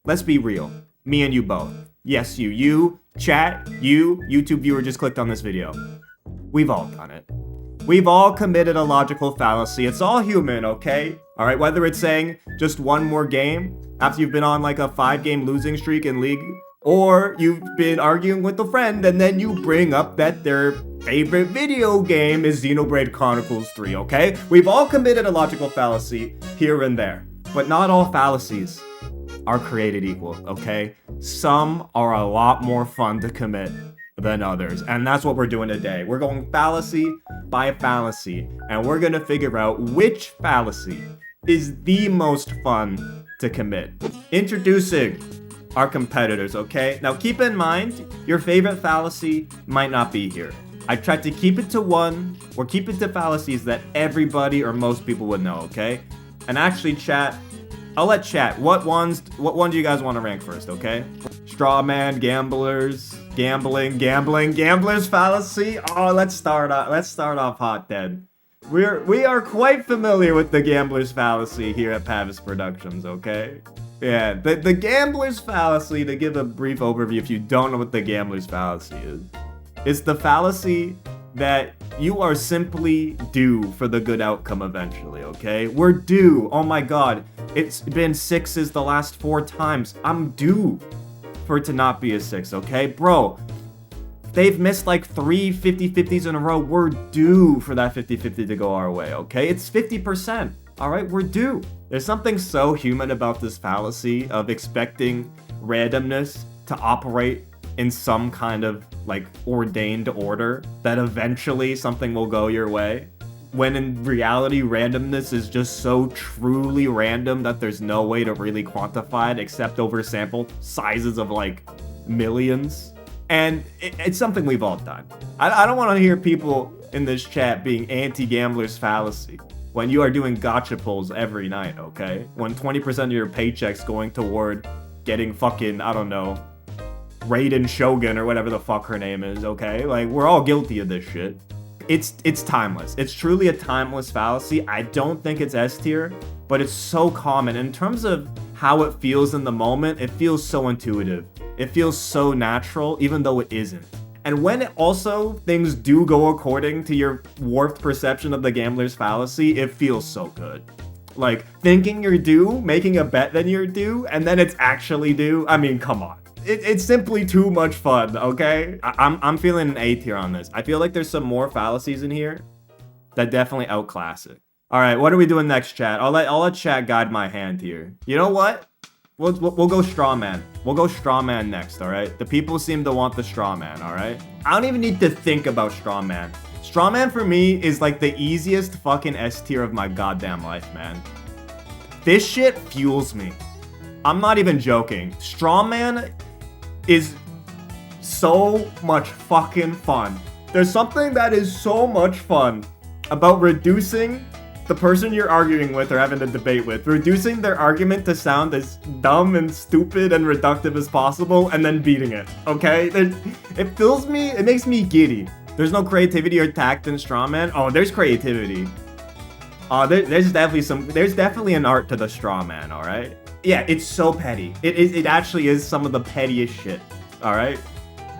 Let's be real. Me and you both. Yes, you, chat, you, YouTube viewer just clicked on this video. We've all done it. We've all committed a logical fallacy. It's all human, okay? Alright, whether it's saying just one more game after you've been on like a 5-game losing streak in League, or you've been arguing with a friend and then you bring up that their favorite video game is Xenoblade Chronicles 3, okay? We've all committed a logical fallacy here and there, but not all fallacies are created equal, okay? Some are a lot more fun to commit than others, and that's what we're doing today. We're going fallacy by fallacy, and we're gonna figure out which fallacy is the most fun to commit. Introducing our competitors, okay? Now keep in mind, your favorite fallacy might not be here. I tried to keep it to one, or keep it to fallacies that everybody or most people would know, okay? And actually, chat, I'll let chat. What one do you guys want to rank first, okay? Strawman, gamblers, gamblers fallacy. Oh, let's start off hot then. We are quite familiar with the gamblers fallacy here at Pavise Productions, okay? Yeah, the gamblers fallacy, to give a brief overview if you don't know what the gamblers fallacy is. It's the fallacy that you are simply due for the good outcome eventually, okay? We're due. Oh my god. It's been 6s the last 4 times. I'm due for it to not be a 6, okay? Bro, they've missed like 3 50-50s in a row. We're due for that 50-50 to go our way, okay? It's 50%, all right? We're due. There's something so human about this fallacy of expecting randomness to operate in some kind of like ordained order that eventually something will go your way, when in reality randomness is just so truly random that there's no way to really quantify it except over sample sizes of like millions. And it's something we've all done. I don't want to hear people in this chat being anti-gamblers fallacy when you are doing gacha pulls every night, okay? When 20% of your paycheck's going toward getting fucking, I don't know, Raiden Shogun or whatever the fuck her name is, okay? Like, we're all guilty of this shit. It's timeless. It's truly a timeless fallacy. I don't think it's S tier, but it's so common. In terms of how it feels in the moment, it feels so intuitive. It feels so natural, even though it isn't. And when it also things do go according to your warped perception of the gambler's fallacy, it feels so good. Like, thinking you're due, making a bet that you're due, and then it's actually due. I mean, come on. It's simply too much fun, okay? I'm feeling an A tier on this. I feel like there's some more fallacies in here that definitely outclass it. All right, what are we doing next, chat? I'll let chat guide my hand here. You know what? We'll go Strawman. We'll go Strawman next, all right? The people seem to want the Strawman, all right? I don't even need to think about Strawman. Strawman for me is like the easiest fucking S tier of my goddamn life, man. This shit fuels me. I'm not even joking. Strawman is so much fucking fun. There's something that is so much fun about reducing the person you're arguing with or having a debate with, reducing their argument to sound as dumb and stupid and reductive as possible, and then beating it, okay? It fills me, it makes me giddy. There's no creativity or tact in Strawman. Oh, there's creativity. There's definitely an art to the Strawman, all right? Yeah, it's so petty. It actually is some of the pettiest shit. All right,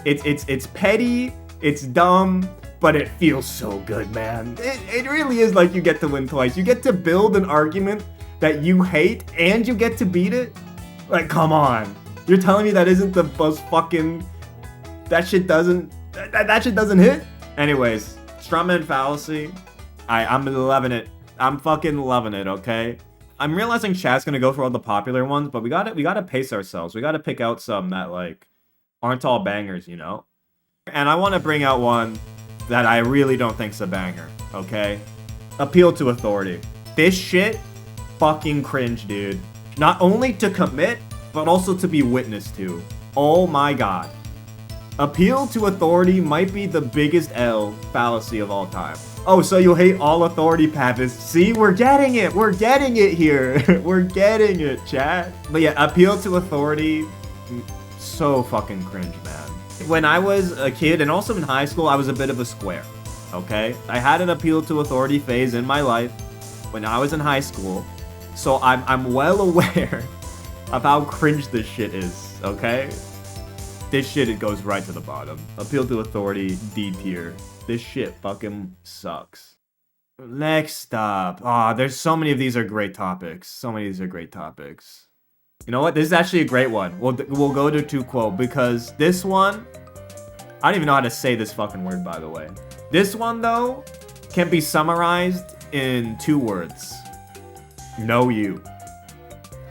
it's petty, it's dumb, but it feels so good, man. It really is like you get to win twice. You get to build an argument that you hate, and you get to beat it. Like, come on, you're telling me that isn't the most fucking that shit doesn't hit? Anyways, Strawman fallacy. I'm loving it. I'm fucking loving it. Okay. I'm realizing chat's gonna go for all the popular ones, but we gotta pace ourselves. We gotta pick out some that like aren't all bangers, you know? And I want to bring out one that I really don't think's a banger, okay? Appeal to authority. This shit fucking cringe, dude. Not only to commit, but also to be witness to. Oh my god. Appeal to authority might be the biggest L fallacy of all time. Oh, so you hate all authority, Pavise. See, we're getting it. We're getting it here. We're getting it, chat. But yeah, appeal to authority, so fucking cringe, man. When I was a kid, and also in high school, I was a bit of a square, okay? I had an appeal to authority phase in my life when I was in high school. So I'm well aware of how cringe this shit is, okay? This shit, it goes right to the bottom. Appeal to authority, D tier. This shit fucking sucks. Next up. Ah, there's so many of these are great topics. So many of these are great topics. You know what? This is actually a great one. We'll go to quote because this one, I don't even know how to say this fucking word, by the way. This one, though, can be summarized in 2 words. Know you.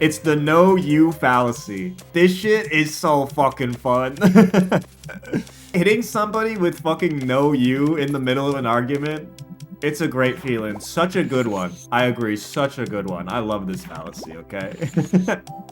It's the know you fallacy. This shit is so fucking fun. Hitting somebody with fucking know you in the middle of an argument, it's a great feeling. Such a good one. I agree, such a good one. I love this fallacy, okay?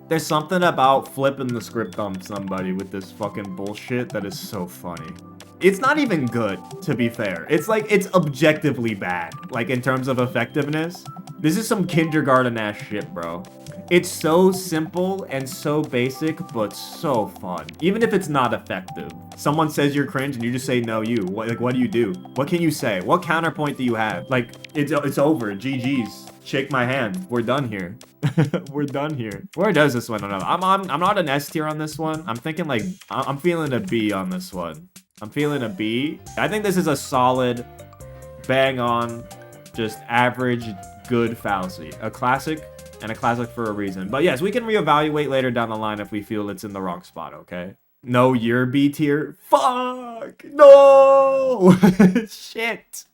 There's something about flipping the script on somebody with this fucking bullshit that is so funny. It's not even good, to be fair. It's like, it's objectively bad. Like, in terms of effectiveness. This is some kindergarten-ass shit, bro. It's so simple and so basic, but so fun. Even if it's not effective. Someone says you're cringe and you just say, no, you. What do you do? What can you say? What counterpoint do you have? Like, it's over. GG's. Shake my hand. We're done here. We're done here. Where does this one? I'm not an S tier on this one. I'm thinking like, I'm feeling a B on this one. I'm feeling a B. I think this is a solid, bang on, just average, good fallacy. A classic, and a classic for a reason. But yes, we can reevaluate later down the line if we feel it's in the wrong spot, okay? No, you're B tier. Fuck! No! Shit!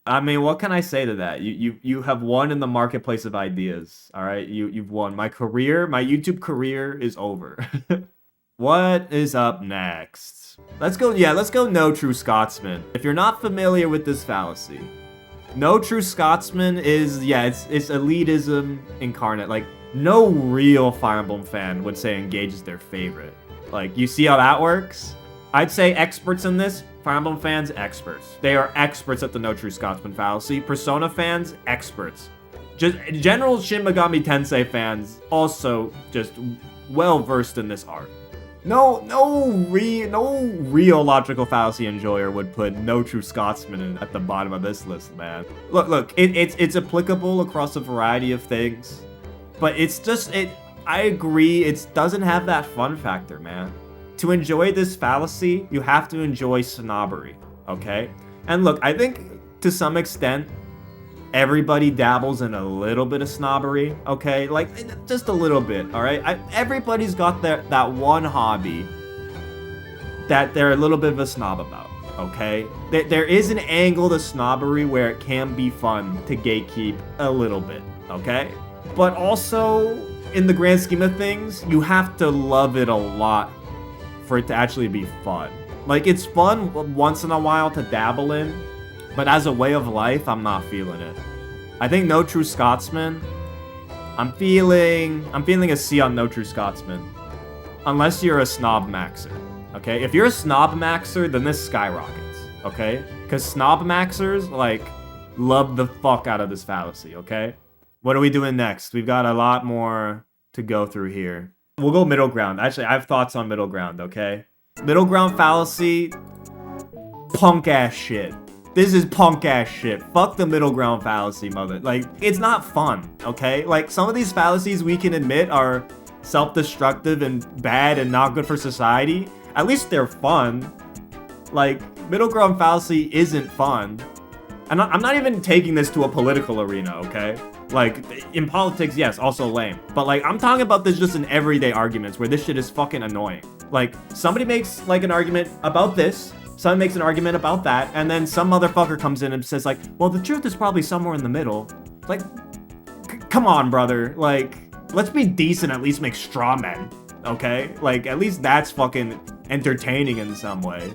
I mean, what can I say to that? You have won in the marketplace of ideas, all right? You've won. My YouTube career is over. What is up next? Let's go no True Scotsman. If you're not familiar with this fallacy, no True Scotsman is, yeah, it's elitism incarnate. Like, no real Fire Emblem fan would say Engage is their favorite. Like, you see how that works? I'd say experts in this, Fire Emblem fans, experts. They are experts at the no True Scotsman fallacy. Persona fans, experts. Just general Shin Megami Tensei fans, also just well-versed in this art. No real logical fallacy enjoyer would put no True Scotsman at the bottom of this list, man. Look, it's applicable across a variety of things, but I agree, it doesn't have that fun factor, man. To enjoy this fallacy, you have to enjoy snobbery, okay? And look, I think to some extent, everybody dabbles in a little bit of snobbery, okay? Like, just a little bit, all right? Everybody's got that one hobby that they're a little bit of a snob about, okay? There is an angle to snobbery where it can be fun to gatekeep a little bit, okay? But also, in the grand scheme of things, you have to love it a lot for it to actually be fun. Like, it's fun once in a while to dabble in, but as a way of life, I'm not feeling it. I think no True Scotsman, I'm feeling a C on no True Scotsman. Unless you're a snob maxer, okay? If you're a snob maxer, then this skyrockets, okay? Because snob maxers, like, love the fuck out of this fallacy, okay? What are we doing next? We've got a lot more to go through here. We'll go middle ground. Actually, I have thoughts on middle ground, okay? Middle ground fallacy, punk ass shit. This is punk ass shit. Fuck the middle ground fallacy, mother. Like, it's not fun, okay? Like, some of these fallacies we can admit are self-destructive and bad and not good for society. At least they're fun. Like, middle ground fallacy isn't fun. And I'm not even taking this to a political arena, okay? Like, in politics, yes, also lame. But, like, I'm talking about this just in everyday arguments where this shit is fucking annoying. Like, somebody makes, like, an argument about this, someone makes an argument about that, and then some motherfucker comes in and says, like, well, the truth is probably somewhere in the middle. Like, come on, brother. Like, let's be decent, at least make Strawman, okay? Like, at least that's fucking entertaining in some way.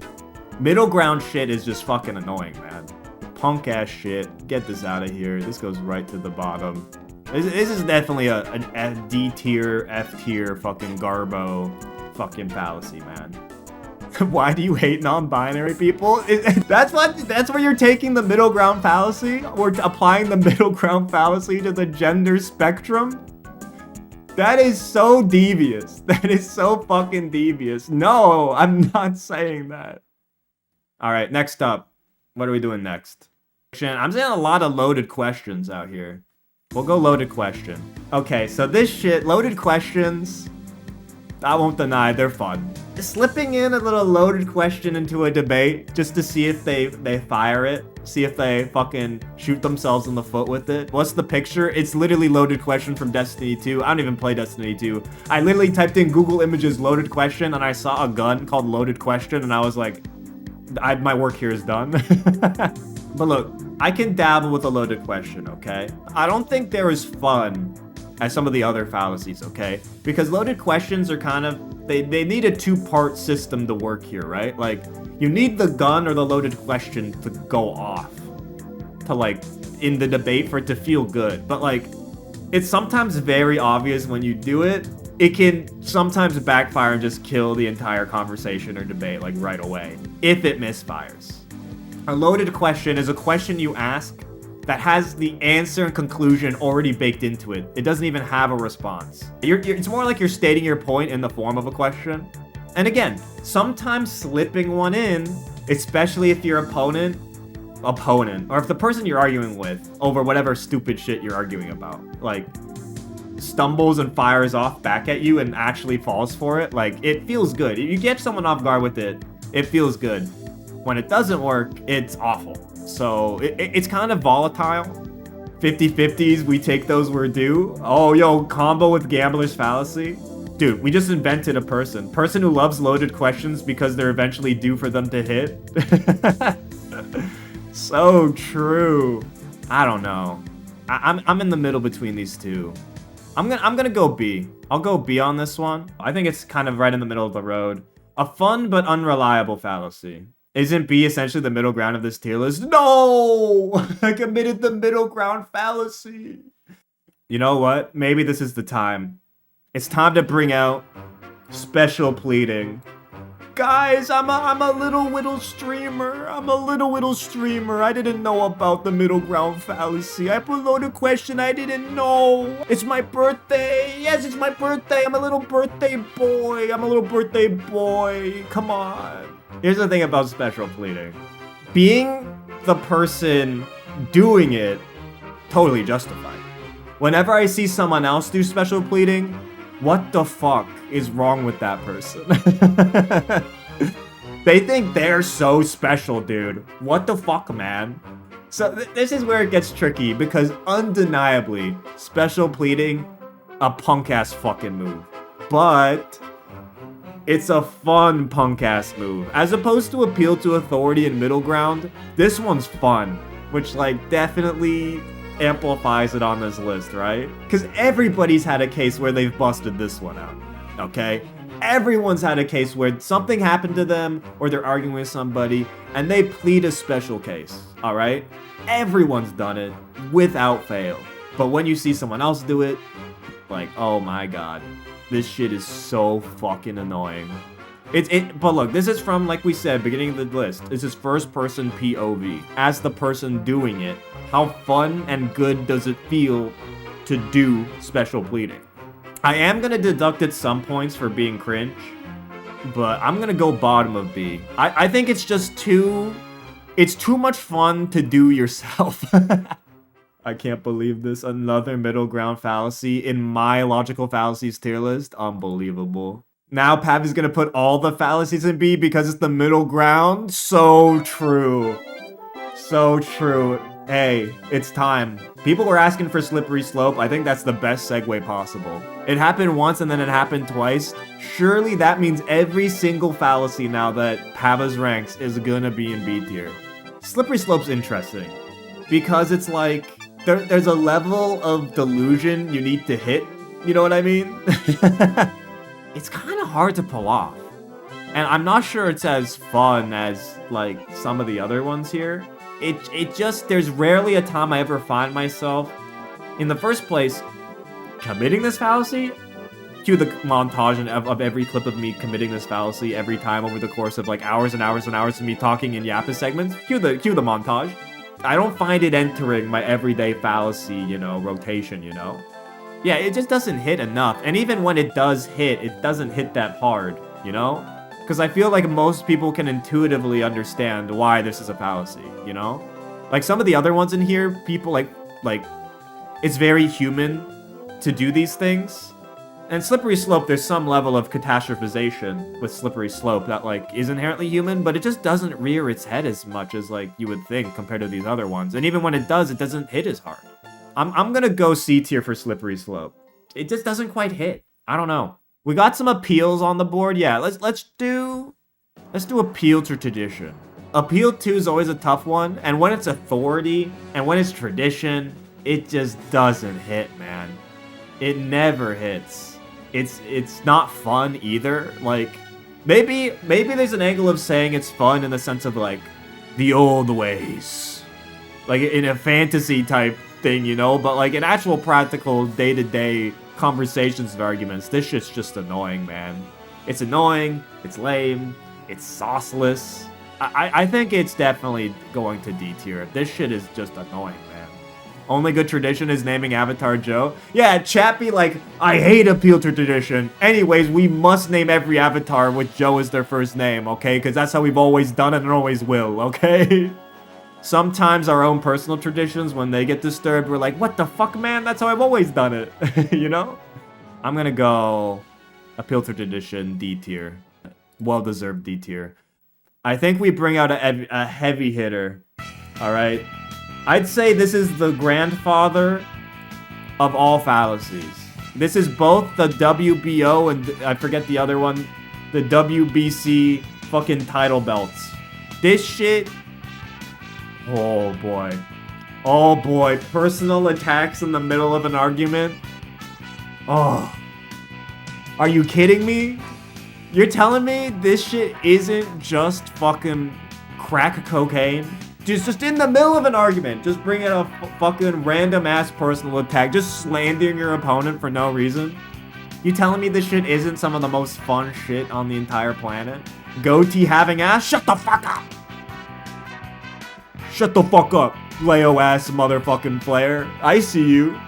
Middle ground shit is just fucking annoying, man. Punk ass shit. Get this out of here. This goes right to the bottom. This is definitely a D tier, F tier fucking garbo fucking fallacy, man. Why do you hate non-binary people? That's where you're taking the middle ground fallacy? Or applying the middle ground fallacy to the gender spectrum? That is so devious. That is so fucking devious. No, I'm not saying that. Alright, next up. What are we doing next? I'm seeing a lot of loaded questions out here. We'll go loaded question. Okay, so this shit, loaded questions, I won't deny, they're fun. Slipping in a little loaded question into a debate just to see if they fire it, see if they fucking shoot themselves in the foot with it. What's the picture? It's literally loaded question from Destiny 2. I don't even play Destiny 2. I literally typed in Google Images loaded question and I saw a gun called loaded question and I was like, my work here is done. But look, I can dabble with a loaded question, okay? I don't think they're as fun as some of the other fallacies, okay? Because loaded questions are kind of, they need a two-part system to work here, right? Like, you need the gun or the loaded question to go off, to like, in the debate for it to feel good. But like, it's sometimes very obvious when you do it. It can sometimes backfire and just kill the entire conversation or debate, like, right away, if it misfires. A loaded question is a question you ask that has the answer and conclusion already baked into it. It doesn't even have a response. It's more like you're stating your point in the form of a question. And again, sometimes slipping one in, especially if your opponent, or if the person you're arguing with over whatever stupid shit you're arguing about, like, stumbles and fires off back at you and actually falls for it, like, it feels good. If you get someone off guard with it, it feels good. When it doesn't work, it's awful. So it's kind of volatile. 50-50s, we take those we're due. Oh, yo, combo with Gambler's Fallacy. Dude, we just invented a person. Person who loves loaded questions because they're eventually due for them to hit. So true. I don't know. I'm in the middle between these two. I'm gonna go B. I'll go B on this one. I think it's kind of right in the middle of the road. A fun but unreliable fallacy. Isn't B essentially the middle ground of this tier list? No! I committed the middle ground fallacy. You know what? Maybe this is the time. It's time to bring out special pleading. Guys, I'm a little whittle streamer. I didn't know about the middle ground fallacy. I put loaded question. I didn't know. It's my birthday. Yes, it's my birthday. I'm a little birthday boy. Come on. Here's the thing about special pleading. Being the person doing it, totally justified. Whenever I see someone else do special pleading, what the fuck is wrong with that person? They think they're so special, dude. What the fuck, man? So this is where it gets tricky, because undeniably, special pleading, a punk-ass fucking move. But it's a fun punk-ass move. As opposed to appeal to authority and middle ground, this one's fun, which, like, definitely amplifies it on this list, right? Because everybody's had a case where they've busted this one out, okay? Everyone's had a case where something happened to them, or they're arguing with somebody, and they plead a special case, alright? Everyone's done it, without fail. But when you see someone else do it, like, oh my god. This shit is so fucking annoying. But look, this is from, like we said, beginning of the list. This is first person POV. As the person doing it, how fun and good does it feel to do special pleading? I am gonna deduct at some points for being cringe, but I'm gonna go bottom of B. I think it's just it's too much fun to do yourself. I can't believe this. Another middle ground fallacy in my logical fallacies tier list. Unbelievable. Now Pav is gonna put all the fallacies in B because it's the middle ground. So true. So true. Hey, it's time. People were asking for slippery slope. I think that's the best segue possible. It happened once and then it happened twice. Surely that means every single fallacy now that Pava's ranks is gonna be in B tier. Slippery slope's interesting because it's like there's a level of delusion you need to hit. You know what I mean? It's kind of hard to pull off. And I'm not sure it's as fun as, like, some of the other ones here. It just, there's rarely a time I ever find myself, in the first place, committing this fallacy. Cue the montage of every clip of me committing this fallacy every time over the course of, like, hours and hours and hours of me talking in Yappa segments. Cue the montage. I don't find it entering my everyday fallacy, you know, rotation, you know? Yeah, it just doesn't hit enough. And even when it does hit, it doesn't hit that hard, you know? Because I feel like most people can intuitively understand why this is a fallacy, you know? Like, some of the other ones in here, people, like, it's very human to do these things. And Slippery Slope, there's some level of catastrophization with Slippery Slope that, like, is inherently human, but it just doesn't rear its head as much as, like, you would think compared to these other ones. And even when it does, it doesn't hit as hard. I'm gonna go C tier for Slippery Slope. It just doesn't quite hit. I don't know. We got some appeals on the board. Yeah, let's do appeal to tradition. Appeal to is always a tough one, and when it's authority and when it's tradition, it just doesn't hit, man. It never hits. It's not fun either. Like, maybe there's an angle of saying it's fun in the sense of, like, the old ways. Like, in a fantasy type thing, you know? But, like, in actual practical day-to-day conversations and arguments, this shit's just annoying, man. It's annoying, it's lame, it's sauceless. I think it's definitely going to D tier. This shit is just annoying, man. Only good tradition is naming Avatar Joe. Yeah, chat be like, I hate appeal to tradition. Anyways, we must name every avatar with Joe as their first name, okay? Because that's how we've always done it and always will, okay? Sometimes our own personal traditions, when they get disturbed, we're like, what the fuck, man? That's how I've always done it, you know? I'm gonna go appeal to tradition, D tier. Well-deserved D tier. I think we bring out a heavy hitter, all right? I'd say this is the grandfather of all fallacies. This is both the WBO and I forget the other one, the WBC fucking title belts. This shit, oh boy. Oh boy, personal attacks in the middle of an argument. Oh, are you kidding me? You're telling me this shit isn't just fucking crack cocaine? Just in the middle of an argument, just bring in a fucking random-ass personal attack, just slandering your opponent for no reason? You telling me this shit isn't some of the most fun shit on the entire planet? Goatee having ass? Shut the fuck up! Shut the fuck up, Leo-ass motherfucking player. I see you.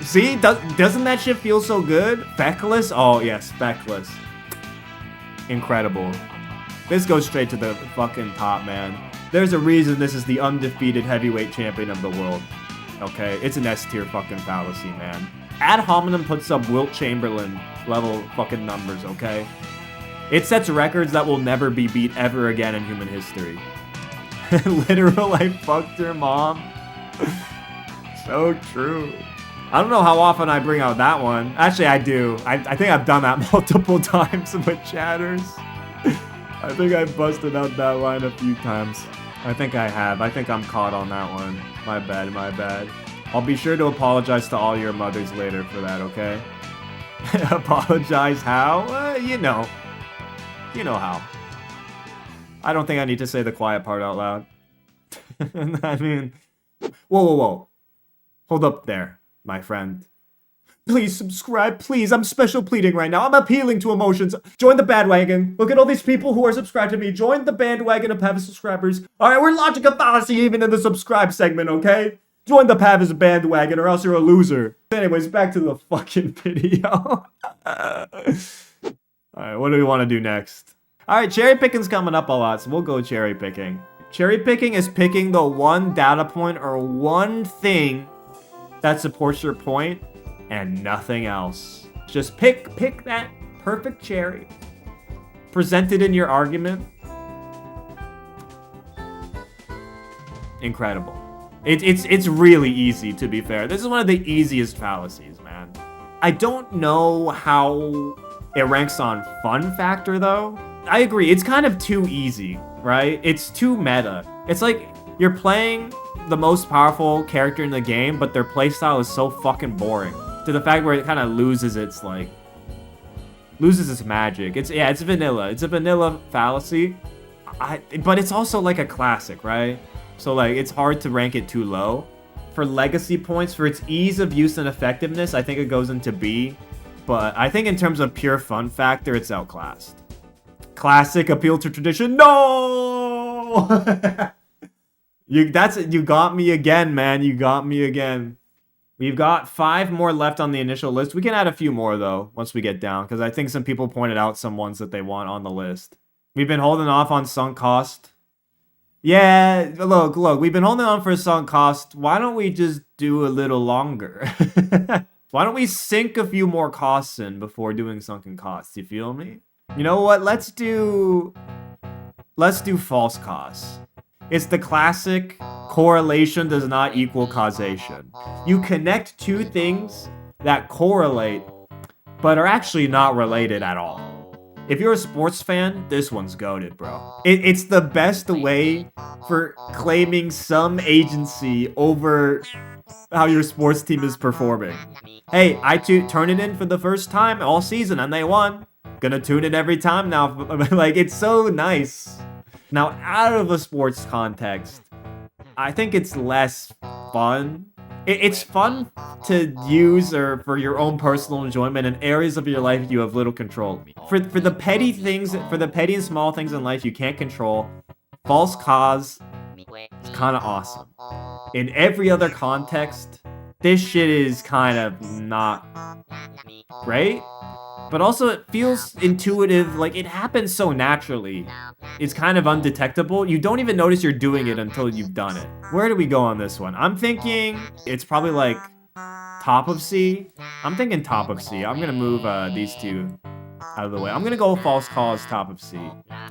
See? Doesn't that shit feel so good? Feckless? Oh, yes, feckless. Incredible. This goes straight to the fucking top, man. There's a reason this is the undefeated heavyweight champion of the world. Okay? It's an S-tier fucking fallacy, man. Ad Hominem puts up Wilt Chamberlain level fucking numbers, okay? It sets records that will never be beat ever again in human history. Literal, I fucked your mom. So true. I don't know how often I bring out that one. Actually, I do. I think I've done that multiple times with chatters. I think I busted out that line a few times. I think I have. I think I'm caught on that one. My bad, my bad. I'll be sure to apologize to all your mothers later for that, okay? Apologize how? You know. You know how. I don't think I need to say the quiet part out loud. I mean... Whoa. Hold up there, my friend. Please subscribe, please. I'm special pleading right now. I'm appealing to emotions. Join the bandwagon. Look at all these people who are subscribed to me. Join the bandwagon of Pavise subscribers. Alright, we're launching a fallacy even in the subscribe segment, okay? Join the Pavise bandwagon or else you're a loser. Anyways, back to the fucking video. Alright, what do we want to do next? Alright, cherry picking's coming up a lot, so we'll go cherry picking. Cherry picking is picking the one data point or one thing that supports your point and nothing else. Just pick that perfect cherry. Present it in your argument. Incredible. It's really easy, to be fair. This is one of the easiest fallacies, man. I don't know how it ranks on fun factor, though. I agree, it's kind of too easy, right? It's too meta. It's like you're playing the most powerful character in the game, but their playstyle is so fucking boring. To the fact where it kind of loses its, like... loses its magic. It's vanilla. It's a vanilla fallacy. But it's also, like, a classic, right? So, like, it's hard to rank it too low. For legacy points, for its ease of use and effectiveness, I think it goes into B. But I think in terms of pure fun factor, it's outclassed. Classic appeal to tradition. No! You got me again, man. You got me again. We've got 5 more left on the initial list. We can add a few more, though, once we get down, because I think some people pointed out some ones that they want on the list. We've been holding off on Sunken Cost. Yeah, look, we've been holding on for a sunk cost. Why don't we just do a little longer? Why don't we sink a few more costs in before doing sunken costs? You feel me? You know what? Let's do false costs. It's the classic correlation does not equal causation. You connect two things that correlate but are actually not related at all. If you're a sports fan, this one's goated, bro. It's the best way for claiming some agency over how your sports team is performing. Hey, I turn it in for the first time all season and they won. Gonna tune it every time now. Like, it's so nice. Now, out of a sports context, I think it's less fun. It's fun to use or for your own personal enjoyment in areas of your life you have little control. For the petty things, for the petty and small things in life you can't control, false cause is kind of awesome. In every other context, this shit is kind of not great. But also it feels intuitive, like it happens so naturally. It's kind of undetectable. You don't even notice you're doing it until you've done it. Where do we go on this one? I'm thinking it's probably like top of C. I'm thinking top of C. I'm gonna move these two out of the way. I'm gonna go false cause top of C.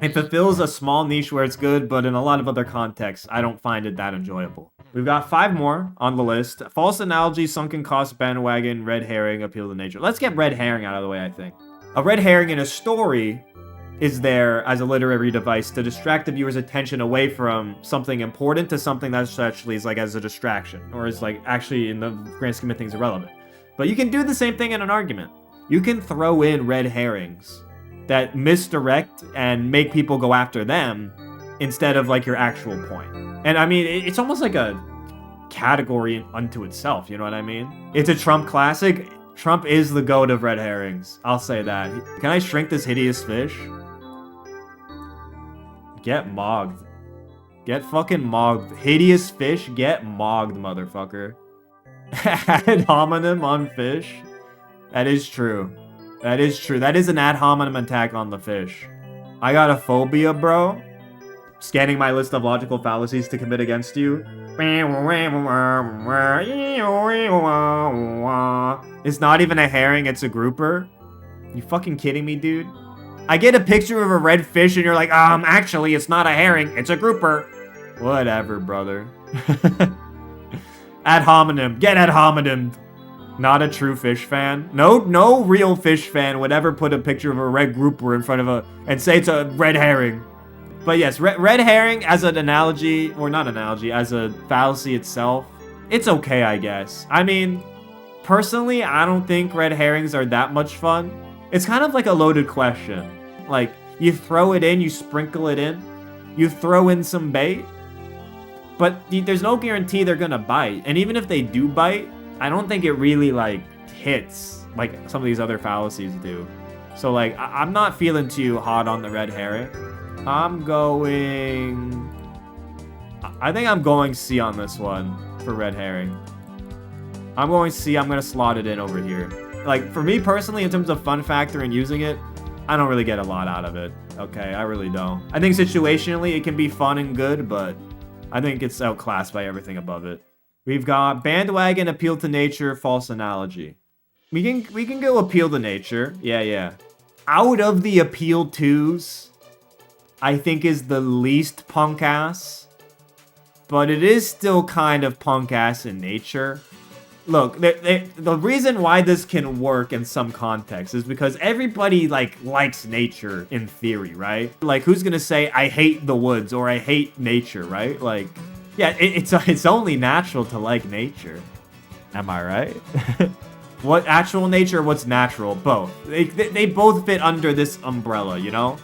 It fulfills a small niche where it's good, but in a lot of other contexts, I don't find it that enjoyable. We've got 5 more on the list. False analogy, sunken cost, bandwagon, red herring, appeal to nature. Let's get red herring out of the way, I think. A red herring in a story is there as a literary device to distract the viewer's attention away from something important to something that's actually is like as a distraction, or is like actually in the grand scheme of things irrelevant. But you can do the same thing in an argument. You can throw in red herrings that misdirect and make people go after them instead of like your actual point. And I mean, it's almost like a category unto itself, you know what I mean? It's a Trump classic. Trump is the goat of red herrings. I'll say that. Can I shrink this hideous fish? Get mogged. Get fucking mogged. Hideous fish, get mogged, motherfucker. Ad hominem on fish? That is true. That is true. That is an ad hominem attack on the fish. I got a phobia, bro. Scanning my list of logical fallacies to commit against you. It's not even a herring, it's a grouper. You fucking kidding me, dude? I get a picture of a red fish and you're like, actually, it's not a herring, it's a grouper. Whatever, brother. Ad hominem. Get ad hominem. Not a true fish fan. No real fish fan would ever put a picture of a red grouper in front of and say it's a red herring. But yes, red herring as an analogy, or not analogy, as a fallacy itself, it's okay, I guess. I mean, personally, I don't think red herrings are that much fun. It's kind of like a loaded question. Like, you throw it in, you sprinkle it in, you throw in some bait, but there's no guarantee they're gonna bite. And even if they do bite, I don't think it really, like, hits like some of these other fallacies do. So, like, I'm not feeling too hot on the red herring. I think I'm going C on this one for red herring. I'm going C. I'm going to slot it in over here. Like, for me personally, in terms of fun factor and using it, I don't really get a lot out of it. Okay, I really don't. I think situationally it can be fun and good, but I think it's outclassed by everything above it. We've got bandwagon, appeal to nature, false analogy. We can go appeal to nature. Yeah. Out of the appeal twos, I think is the least punk ass, but it is still kind of punk ass in nature. Look, the reason why this can work in some contexts is because everybody likes nature in theory, right? Like, who's gonna say I hate the woods or I hate nature, right? Like, yeah, it's only natural to like nature. Am I right? What actual nature? What's natural? Both. They both fit under this umbrella, you know.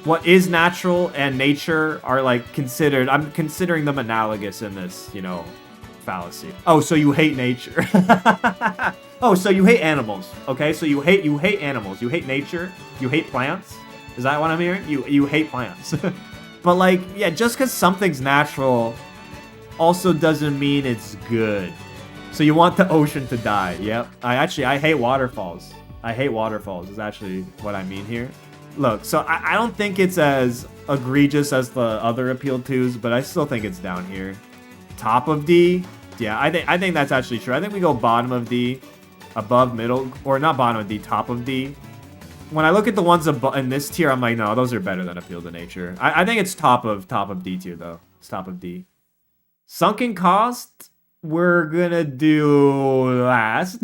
What is natural and nature are like considered. I'm considering them analogous in this, you know, fallacy. Oh, so you hate nature. Oh, so you hate animals. Okay, so you hate animals. You hate nature. You hate plants. Is that what I'm hearing? You hate plants. But like, yeah, just because something's natural also doesn't mean it's good. So you want the ocean to die. Yep. I hate waterfalls. I hate waterfalls is actually what I mean here. Look, so I don't think it's as egregious as the other appeal twos, but I still think it's down here. Top of D? Yeah, I think that's actually true. I think we go bottom of D, above middle, or not bottom of D, top of D. When I look at the ones in this tier, I'm like, no, those are better than Appeal to Nature. I think it's top of D tier, though. It's top of D. Sunken Cost, we're gonna do last.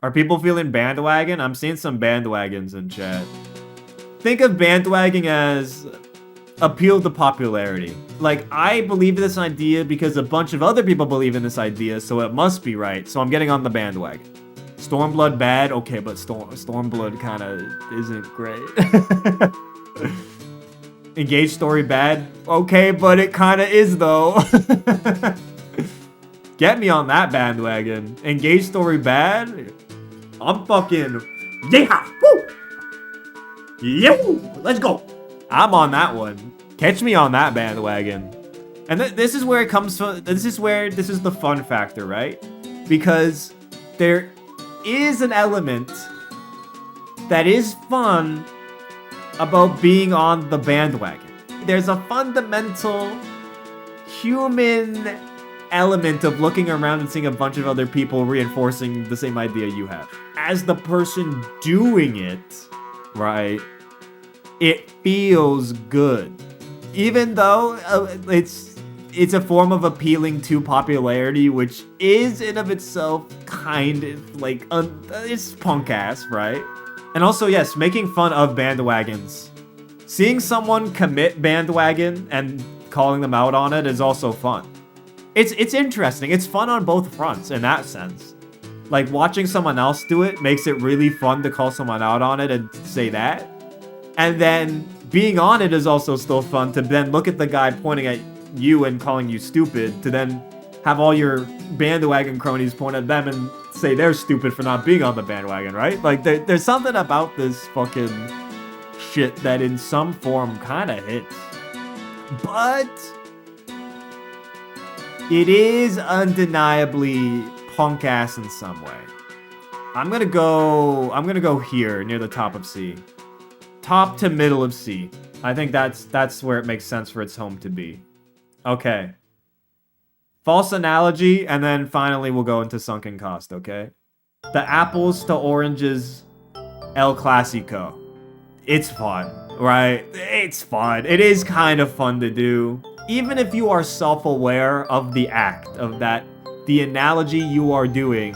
Are people feeling Bandwagon? I'm seeing some bandwagons in chat. Think of Bandwagon as appeal to popularity. Like, I believe in this idea because a bunch of other people believe in this idea, so it must be right. So I'm getting on the bandwagon. Stormblood bad? Okay, but Stormblood kind of isn't great. Engage story bad? Okay, but it kind of is, though. Get me on that bandwagon. Engage story bad? I'm fucking... Yeah! Woo! Yo! Let's go! I'm on that one. Catch me on that bandwagon. And this is where it comes from. This is the fun factor, right? Because there is an element that is fun about being on the bandwagon. There's a fundamental human element of looking around and seeing a bunch of other people reinforcing the same idea you have. As the person doing it, right, it feels good. Even though it's a form of appealing to popularity, which is in of itself kind of like, it's punk ass, right? And also, yes, making fun of bandwagons. Seeing someone commit bandwagon and calling them out on it is also fun. It's interesting. It's fun on both fronts in that sense. Like, watching someone else do it makes it really fun to call someone out on it and say that. And then being on it is also still fun to then look at the guy pointing at you and calling you stupid, to then have all your bandwagon cronies point at them and say they're stupid for not being on the bandwagon, right? Like, there's something about this fucking shit that in some form kind of hits. But it is undeniably punk ass in some way. I'm gonna go here near the top of C. Top to middle of C. I think that's where it makes sense for its home to be. Okay. False analogy, and then finally we'll go into Sunken Cost, okay? The apples to oranges El Clasico. It's fun, right? It's fun. It is kind of fun to do. Even if you are self-aware of the act, of that, the analogy you are doing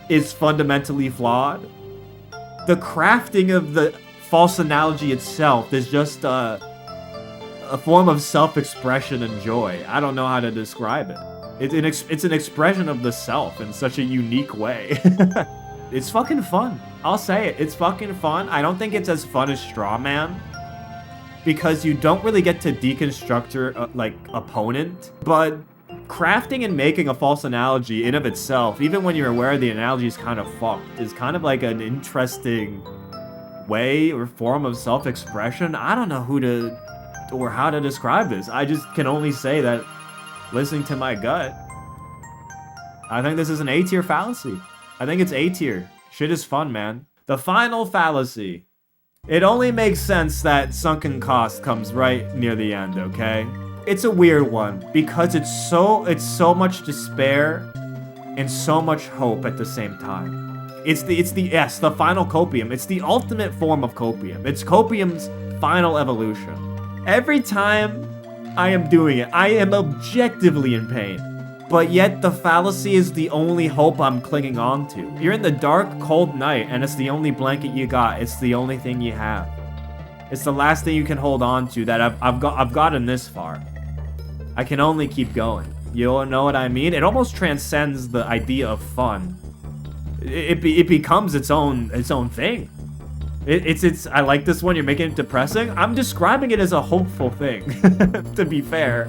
is fundamentally flawed, the crafting of the false analogy itself is just a form of self-expression and joy. I don't know how to describe it. It's an expression of the self in such a unique way. It's fucking fun. I'll say it. It's fucking fun. I don't think it's as fun as Strawman, because you don't really get to deconstruct your, like, opponent. But crafting and making a false analogy in of itself, even when you're aware the analogy is kind of fucked, is kind of like an interesting way or form of self-expression. I don't know who to or how to describe this. I just can only say that listening to my gut, I think this is an A-tier fallacy. I think it's A-tier. Shit is fun, man. The final fallacy. It only makes sense that Sunken Cost comes right near the end, okay? It's a weird one because it's so much despair and so much hope at the same time. It's the final copium. It's the ultimate form of copium. It's copium's final evolution. Every time I am doing it, I am objectively in pain. But yet the fallacy is the only hope I'm clinging on to. You're in the dark, cold night, and it's the only blanket you got. It's the only thing you have. It's the last thing you can hold on to that I've gotten this far. I can only keep going. You know what I mean? It almost transcends the idea of fun. It becomes its own thing. It's I like this one. You're making it depressing. I'm describing it as a hopeful thing, to be fair.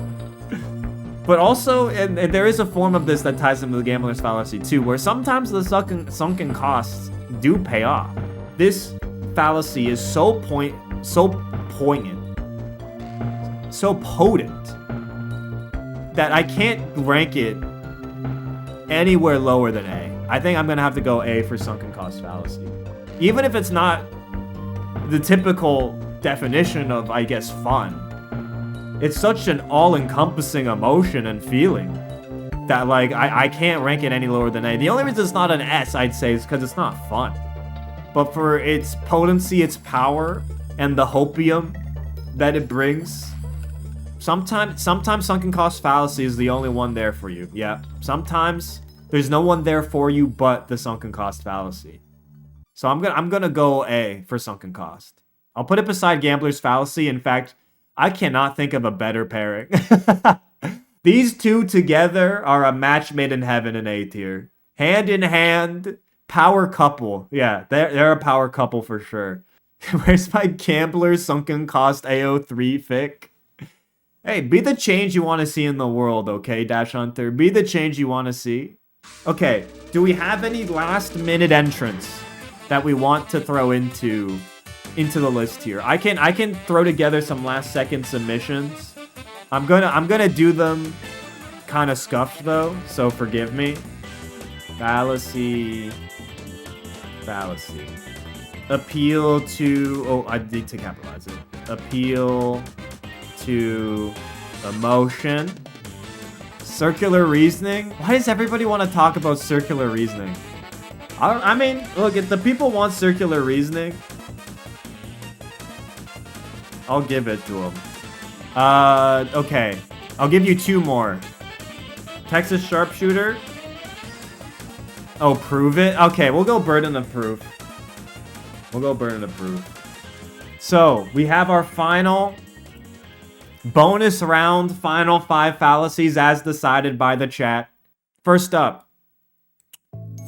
But also, and there is a form of this that ties into the gambler's fallacy too, where sometimes the sunken costs do pay off. This fallacy is so poignant, so potent, that I can't rank it anywhere lower than A. I think I'm gonna have to go A for Sunken Cost fallacy. Even if it's not the typical definition of, I guess, fun. It's such an all-encompassing emotion and feeling that, like, I can't rank it any lower than A. The only reason it's not an S, I'd say, is because it's not fun. But for its potency, its power, and the hopium that it brings, sometimes Sunken Cost Fallacy is the only one there for you. Yeah, sometimes there's no one there for you but the Sunken Cost Fallacy. So I'm gonna go A for Sunken Cost. I'll put it beside Gambler's Fallacy. In fact, I cannot think of a better pairing. These two together are a match made in heaven in A tier. Hand in hand, power couple. Yeah, they're a power couple for sure. Where's my Gambler's Sunken Cost AO3 fic? Hey, be the change you want to see in the world, okay, Dash Hunter? Be the change you want to see. Okay, do we have any last minute entrants that we want to throw into the list here? I can throw together some last second submissions. I'm gonna do them kind of scuffed though, so forgive me. Fallacy. Appeal to, oh, I need to capitalize it. Appeal to emotion. Circular reasoning. Why does everybody want to talk about circular reasoning? I mean, look, if the people want circular reasoning, I'll give it to them. Okay. I'll give you two more. Texas Sharpshooter. Oh, prove it? Okay, we'll go burden of proof. So, we have our final bonus round, final 5 fallacies as decided by the chat. First up,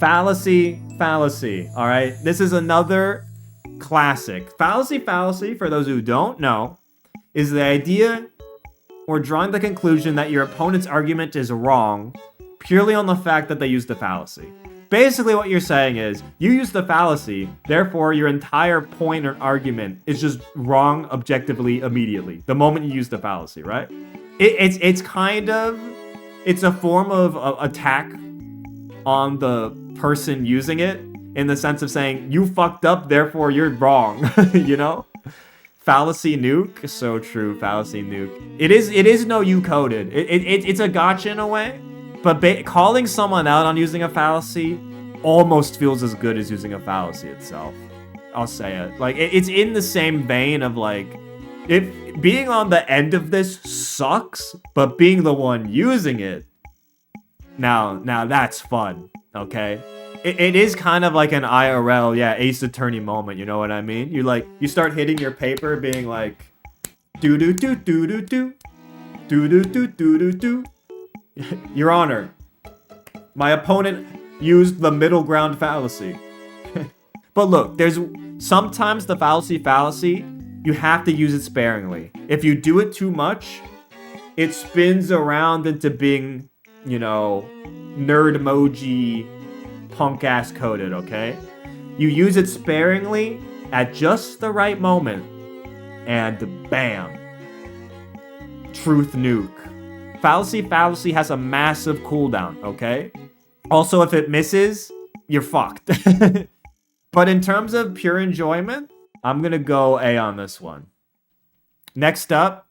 Fallacy Fallacy. Alright, this is another classic. Fallacy Fallacy, for those who don't know, is the idea or drawing the conclusion that your opponent's argument is wrong purely on the fact that they used a fallacy. Basically what you're saying is, you used the fallacy, therefore your entire point or argument is just wrong objectively immediately, the moment you use the fallacy, right? It's a form of attack on the person using it, in the sense of saying, you fucked up, therefore you're wrong, you know? Fallacy nuke, so true, fallacy nuke. It is no you coded. It's a gotcha in a way, but calling someone out on using a fallacy almost feels as good as using a fallacy itself. I'll say it. Like, it's in the same vein of, like, if being on the end of this sucks, but being the one using it, now that's fun, okay? It is kind of like an IRL, yeah, Ace Attorney moment, you know what I mean? You start hitting your paper being like, do-do-do-do-do-do, do-do-do-do-do-do. Your Honor, my opponent used the middle ground fallacy. But look, there's sometimes the fallacy, you have to use it sparingly. If you do it too much, it spins around into being, you know, nerd emoji, punk ass coded, okay? You use it sparingly at just the right moment, and bam. Truth nuke. Fallacy has a massive cooldown, okay? Also, if it misses, you're fucked. But in terms of pure enjoyment, I'm gonna go A on this one. Next up.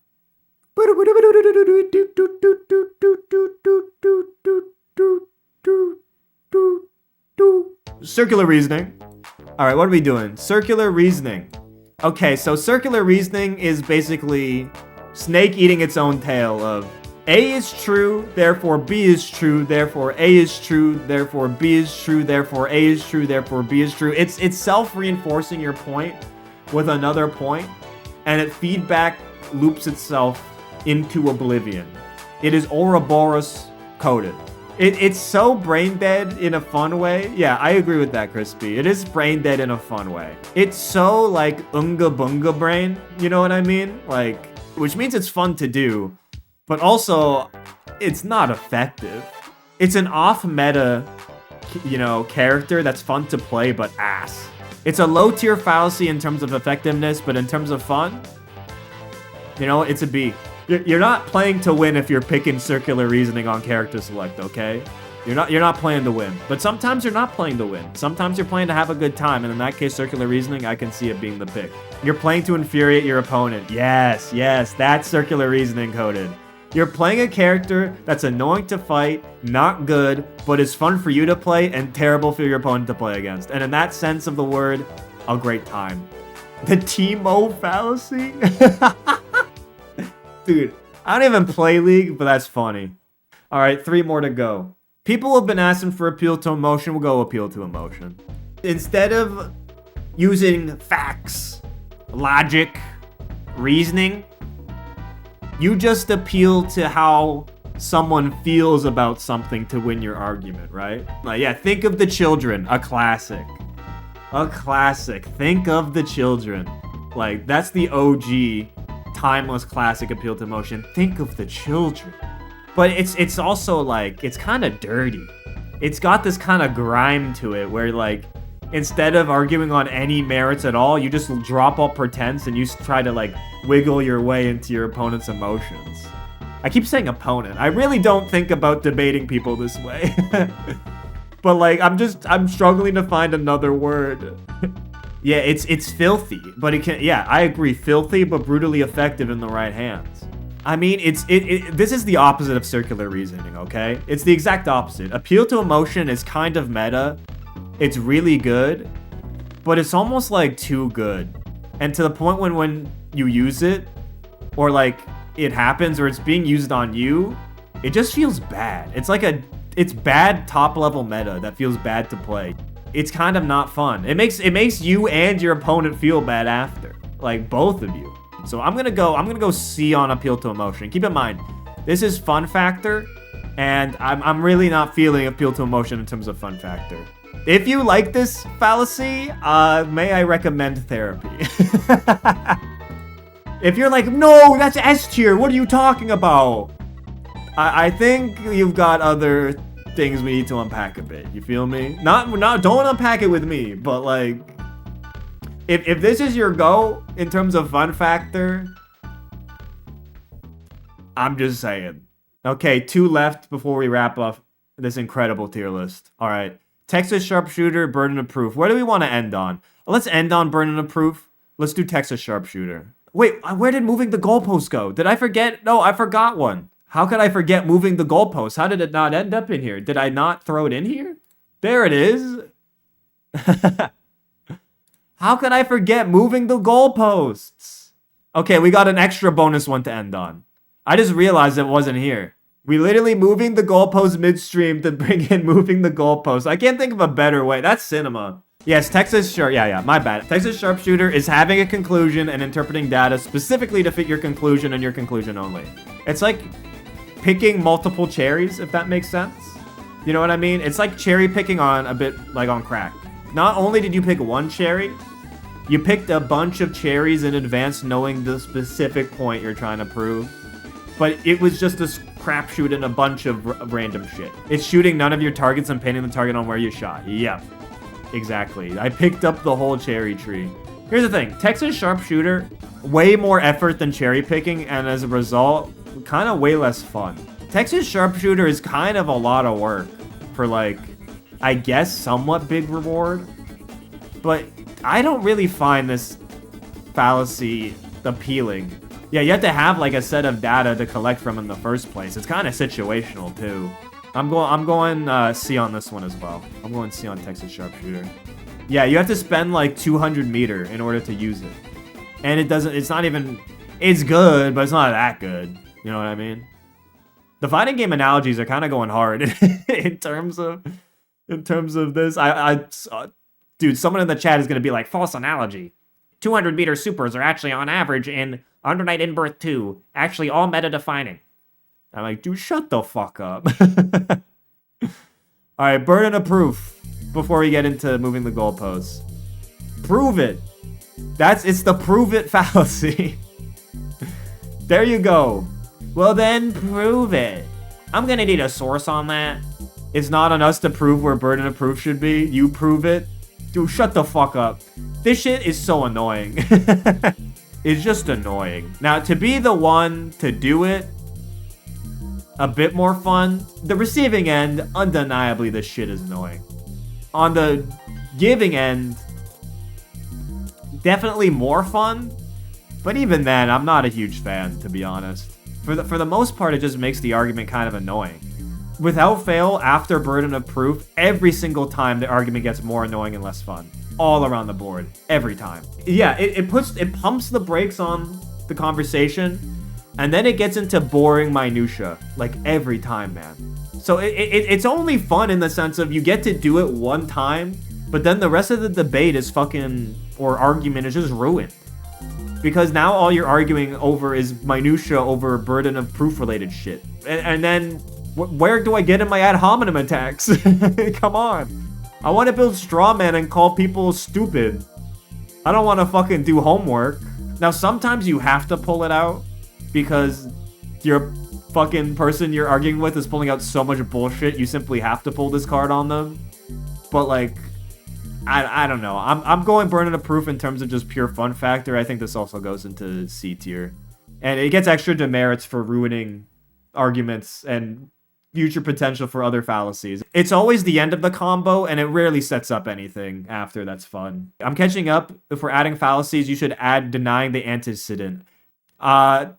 Circular reasoning. Alright, what are we doing? Circular reasoning. Okay, so circular reasoning is basically snake eating its own tail of A is true, therefore B is true, therefore A is true, therefore B is true, therefore A is true, therefore B is true. It's self-reinforcing your point with another point, and it feedback loops itself into oblivion. It is Ouroboros coded. It's so brain dead in a fun way. Yeah, I agree with that, Crispy. It is brain dead in a fun way. It's so like unga bunga brain, you know what I mean? Like, which means it's fun to do, but also it's not effective. It's an off-meta, you know, character that's fun to play, but ass. It's a low-tier fallacy in terms of effectiveness, but in terms of fun, you know, it's a B. You're not playing to win if you're picking circular reasoning on character select, okay? You're not playing to win. But sometimes you're not playing to win. Sometimes you're playing to have a good time, and in that case, circular reasoning, I can see it being the pick. You're playing to infuriate your opponent. Yes, that's circular reasoning coded. You're playing a character that's annoying to fight, not good, but is fun for you to play and terrible for your opponent to play against. And in that sense of the word, a great time. The Teemo fallacy? Dude, I don't even play League, but that's funny. All right, 3 more to go. People have been asking for appeal to emotion. We'll go appeal to emotion. Instead of using facts, logic, reasoning, you just appeal to how someone feels about something to win your argument, right? Like, yeah, think of the children, a classic. A classic. Think of the children. Like, that's the OG, timeless classic appeal to emotion. Think of the children. But it's also like, it's kind of dirty. It's got this kind of grime to it where like, instead of arguing on any merits at all, you just drop all pretense and you try to like wiggle your way into your opponent's emotions. I keep saying opponent. I really don't think about debating people this way. But like, I'm struggling to find another word. Yeah, it's filthy, but it can, yeah, I agree. Filthy, but brutally effective in the right hands. I mean, this is the opposite of circular reasoning, okay? It's the exact opposite. Appeal to emotion is kind of meta. It's really good, but it's almost like too good. And to the point when you use it, or like it happens, or it's being used on you, it just feels bad. It's bad top level meta that feels bad to play. It's kind of not fun. It makes you and your opponent feel bad after, like both of you. So I'm gonna go C on appeal to emotion. Keep in mind, this is fun factor, and I'm really not feeling appeal to emotion in terms of fun factor. If you like this fallacy, may I recommend therapy? If you're like, no, that's S tier, what are you talking about? I think you've got other things we need to unpack a bit. You feel me? Don't unpack it with me, but like, if this is your go in terms of fun factor, I'm just saying. Okay, 2 left before we wrap up this incredible tier list. All right, Texas Sharpshooter, Burden of Proof. Where do we want to end on? Let's end on Burden of Proof. Let's do Texas Sharpshooter. Wait, where did moving the goalpost go? Did I forget? No, I forgot one. How could I forget moving the goalpost? How did it not end up in here? Did I not throw it in here? There it is. How could I forget moving the goalposts? Okay, we got an extra bonus one to end on. I just realized it wasn't here. We literally moving the goalposts midstream to bring in moving the goalposts. I can't think of a better way. That's cinema. Yes, my bad. Texas Sharpshooter is having a conclusion and interpreting data specifically to fit your conclusion and your conclusion only. It's like picking multiple cherries, if that makes sense. You know what I mean? It's like cherry picking on a bit like on crack. Not only did you pick one cherry, you picked a bunch of cherries in advance knowing the specific point you're trying to prove. But it was just a crapshoot and a bunch of random shit. It's shooting none of your targets and painting the target on where you shot. Yep. Exactly. I picked up the whole cherry tree. Here's the thing. Texas Sharpshooter, way more effort than cherry picking, and as a result, kind of way less fun. Texas Sharpshooter is kind of a lot of work for like, I guess, somewhat big reward. But I don't really find this fallacy appealing. Yeah, you have to have like a set of data to collect from in the first place. It's kind of situational too. I'm going C on this one as well. I'm going C on Texas Sharpshooter. Yeah, you have to spend like 200 meter in order to use it. And it's not even, it's good, but it's not that good. You know what I mean? The fighting game analogies are kind of going hard in terms of this. Dude, someone in the chat is going to be like, false analogy. 200 meter supers are actually on average in Under Night in Birth 2, actually all meta defining. I'm like, dude, shut the fuck up. All right, burden of proof before we get into moving the goalposts. Prove it. It's the prove it fallacy. There you go. Well then, prove it. I'm gonna need a source on that. It's not on us to prove where burden of proof should be. You prove it. Dude, shut the fuck up. This shit is so annoying. It's just annoying. Now, to be the one to do it, a bit more fun. The receiving end, undeniably, this shit is annoying. On the giving end, definitely more fun. But even then, I'm not a huge fan, to be honest. For the most part, it just makes the argument kind of annoying. Without fail, after burden of proof, every single time the argument gets more annoying and less fun. All around the board. Every time. Yeah, it pumps the brakes on the conversation, and then it gets into boring minutia. Like, every time, man. So it's only fun in the sense of you get to do it one time, but then the rest of the debate is fucking, or argument is just ruined. Because now all you're arguing over is minutia over burden of proof related shit. And then, where do I get in my ad hominem attacks? Come on. I want to build Strawman and call people stupid. I don't want to fucking do homework. Now, sometimes you have to pull it out because your fucking person you're arguing with is pulling out so much bullshit, you simply have to pull this card on them. But, like, I don't know. I'm going burden of proof in terms of just pure fun factor. I think this also goes into C tier. And it gets extra demerits for ruining arguments and future potential for other fallacies. It's always the end of the combo, and it rarely sets up anything after that's fun. I'm catching up. If we're adding fallacies, you should add denying the antecedent. I'm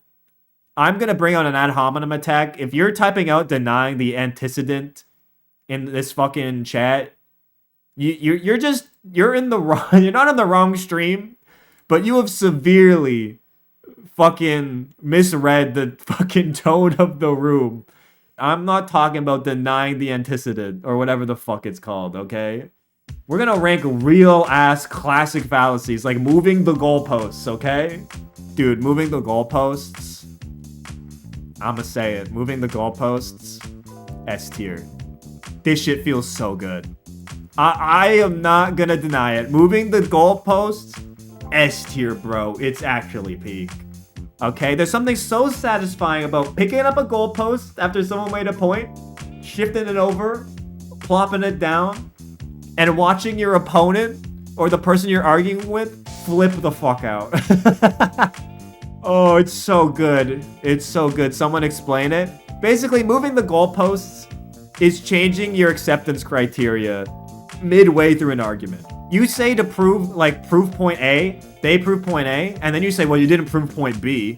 going to bring out an ad hominem attack. If you're typing out denying the antecedent in this fucking chat, you're in the wrong, you're not in the wrong stream, but you have severely fucking misread the fucking tone of the room. I'm not talking about denying the antecedent or whatever the fuck it's called, okay? We're gonna rank real ass classic fallacies, like moving the goalposts, okay? Dude, moving the goalposts, I'ma say it, moving the goalposts, S tier. This shit feels so good. I am not gonna deny it. Moving the goalposts, S tier, bro. It's actually peak. Okay, there's something so satisfying about picking up a goalpost after someone made a point, shifting it over, plopping it down, and watching your opponent or the person you're arguing with flip the fuck out. Oh, it's so good. It's so good. Someone explain it. Basically, moving the goalposts is changing your acceptance criteria midway through an argument. You say to prove point A, they prove point A, and then you say, well, you didn't prove point B,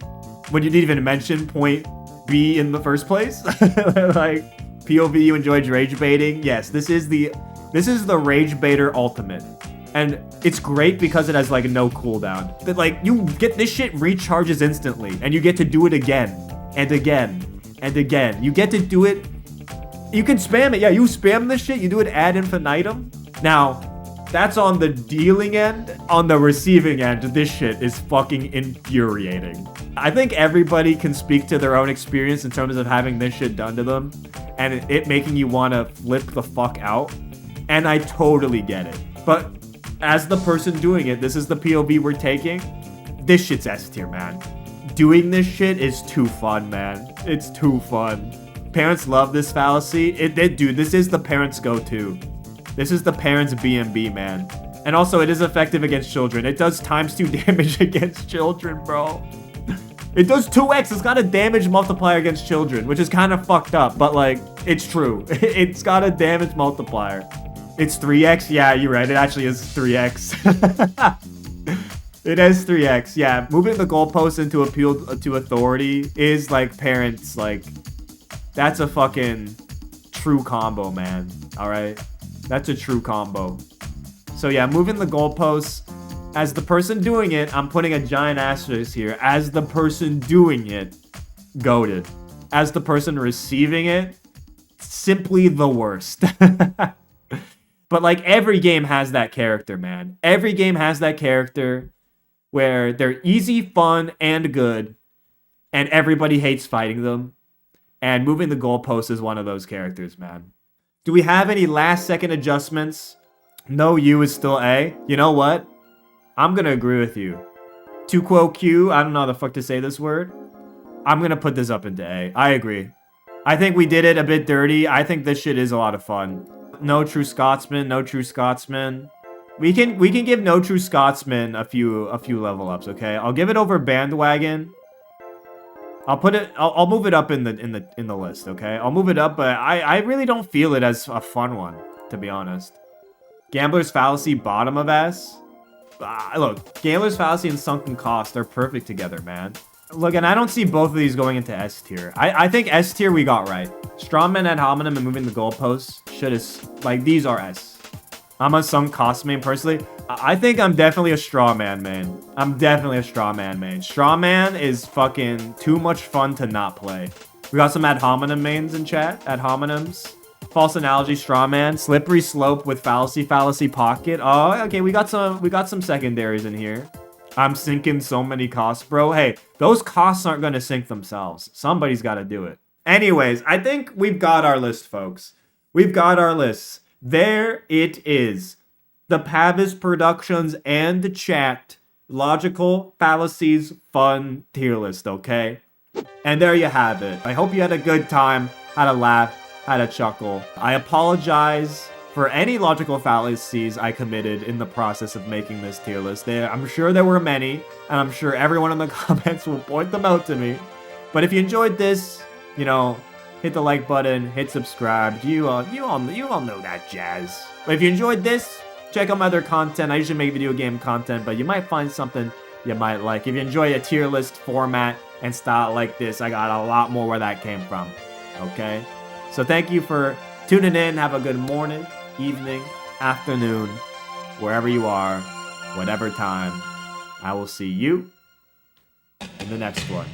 when you didn't even mention point B in the first place. Like, POV, you enjoyed rage baiting. Yes, this is the rage baiter ultimate. And it's great because it has, like, no cooldown. That, like, you get this shit recharges instantly, and you get to do it again, and again, and again. You get to do it. You can spam it. Yeah, you spam this shit. You do it ad infinitum. Now, that's on the dealing end. On the receiving end, this shit is fucking infuriating. I think everybody can speak to their own experience in terms of having this shit done to them and it making you want to flip the fuck out. And I totally get it. But as the person doing it, this is the POV we're taking. This shit's S tier, man. Doing this shit is too fun, man. It's too fun. Parents love this fallacy. Dude, this is the parents' go-to. This is the parents' B&B, man. And also, it is effective against children. It does ×2 damage against children, bro. It does 2x. It's got a damage multiplier against children, which is kind of fucked up, but, like, it's true. It's got a damage multiplier. It's 3x? Yeah, you're right. It actually is 3x. It has 3x. Yeah, moving the goalpost into appeal to authority is, like, parents, like... That's a fucking true combo, man. Alright? That's a true combo. So yeah, moving the goalposts. As the person doing it, I'm putting a giant asterisk here. As the person doing it, goated. As the person receiving it, simply the worst. But like every game has that character, man. Every game has that character where they're easy, fun, and good. And everybody hates fighting them. And moving the goalpost is one of those characters, man. Do we have any last-second adjustments? No, U is still A. You know what? I'm gonna agree with you. To quote Q, I don't know how the fuck to say this word. I'm gonna put this up into A. I agree. I think we did it a bit dirty. I think this shit is a lot of fun. No True Scotsman, no True Scotsman. We can give No True Scotsman a few level ups, okay? I'll give it over Bandwagon. I'll move it up in the list, okay? I'll move it up, but I really don't feel it as a fun one, to be honest. Gambler's Fallacy, bottom of S. Look, Gambler's Fallacy and Sunken Cost are perfect together, man. Look, and I don't see both of these going into S tier. I think S tier we got right. Strawman and Hominem and moving the goalposts should have, like, these are S. I'm a Sunken Cost main personally. I think I'm definitely a Strawman main. I'm definitely a Strawman main. Strawman is fucking too much fun to not play. We got some ad hominem mains in chat. Ad hominems. False analogy, Strawman. Slippery slope with fallacy, fallacy pocket. Oh, okay, we got some secondaries in here. I'm sinking so many costs, bro. Hey, those costs aren't gonna sink themselves. Somebody's gotta do it. Anyways, I think we've got our list, folks. We've got our lists. There it is. The Pavise Productions and the chat logical fallacies fun tier list, okay? And there you have it. I hope you had a good time, had a laugh, had a chuckle. I apologize for any logical fallacies I committed in the process of making this tier list. I'm sure there were many, and I'm sure everyone in the comments will point them out to me. But if you enjoyed this, you know, hit the like button, hit subscribe. You all know that jazz. But if you enjoyed this, check out my other content. I usually make video game content, but you might find something you might like. If you enjoy a tier list format and style like this, I got a lot more where that came from. Okay? So thank you for tuning in. Have a good morning, evening, afternoon, wherever you are, whatever time. I will see you in the next one.